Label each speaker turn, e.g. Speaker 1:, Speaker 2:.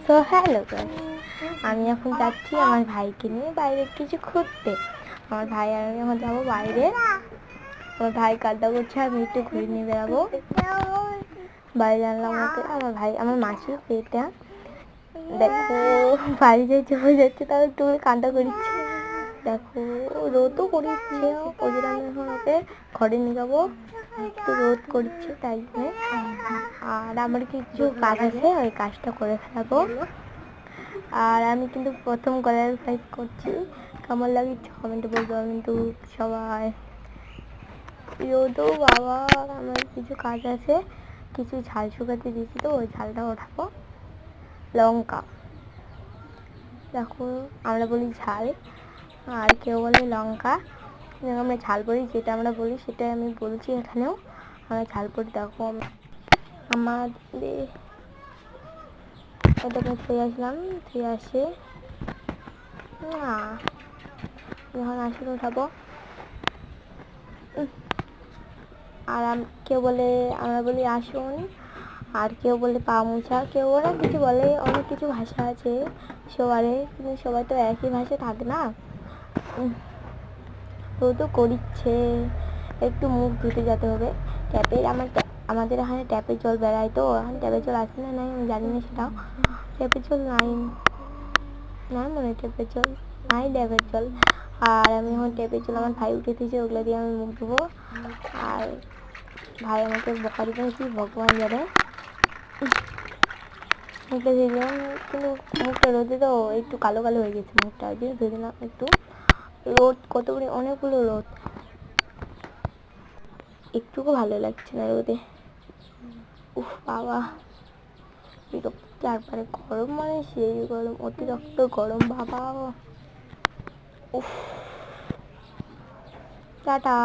Speaker 1: So hello guys, আমি এখন যাচ্ছি আমার ভাইকে নিয়ে বাইরে কিছু ঘুরতে। আমার ভাই আর আমি এখন যাবো বাইরে। আমার ভাই কান্না করছে, আমি একটু ঘুরে নিয়ে বেড়াবো। বাইরে আনলাম ওকে, আমার ভাই আমার মাসির পেটে। দেখো বাড়ি যাচ্ছে হয়ে যাচ্ছে, তাও একটু কান্না করিচ্ছে। দেখো রোদও করিচ্ছে, ওই জন্য আমি এখন ওকে ঘরে নিয়ে যাবো। একটু রোদ করছে তাই জন্য। আর আমার কিছু কাজ আছে, ওই কাজটা করে ফেলাবো। আর আমি কিন্তু প্রথম গলার ফাইট করছি, কেমন লাগছে কমেন্টে বলবো। কিন্তু সবাই রোদও বাবা, আমার কিছু কাজ আছে, কিছু ঝাল শুকাতে দিয়েছি, তো ওই ঝালটা ওঠাবো। লঙ্কা, দেখো আমরা বলি ঝাল আর কেউ বলে লঙ্কা। আমরা ঝাল বলি, যেটা আমরা বলি সেটাই আমি বলছি এখানেও। আমরা ঝাল বলি। দেখো আমাদের ওটাকে ধুয়ে আসলাম, ধুয়ে আসে না যখন আসলে উঠাবো। আর কেউ বলে, আমরা বলি আসুন, আর কেউ বলে পা মোছা, কেউ অনেক কিছু বলে, অনেক কিছু ভাষা আছে সবারে, কিন্তু সবাই তো একই ভাষা থাকে না। তো করিচ্ছে, একটু মুখ ধুতে যেতে হবে। ট্যাপের আমাদের এখানে ট্যাপের জল বেড়ায়, তো এখন ট্যাপের জল আসে না নাই আমি জানি না, সেটাও ট্যাপের জল নাই, না মনে ট্যাপের জল নাই, ট্যাপের জল। আর আমি এখন ট্যাপের জল আমার ভাই উঠে দিয়েছে, ওগুলো দিয়ে আমি মুখ ধুবো। আর ভাই আমাকে বকা দিবে কি ভগবান জানে। মুখটা ধুয়ে দিলাম, কিন্তু মুখটা রোদে তো একটু কালো কালো হয়ে গেছে মুখটা, ওই জন্য ধুয়ে দিলাম একটু। রোদ কতগুলো, অনেকগুলো রোদ, একটুকু ভালো লাগছে না রোদে। উফ বাবা, বিরক্ত একবারে, গরম মানে সেই গরম, অতিরিক্ত গরম বাবা। উফ, টাটা।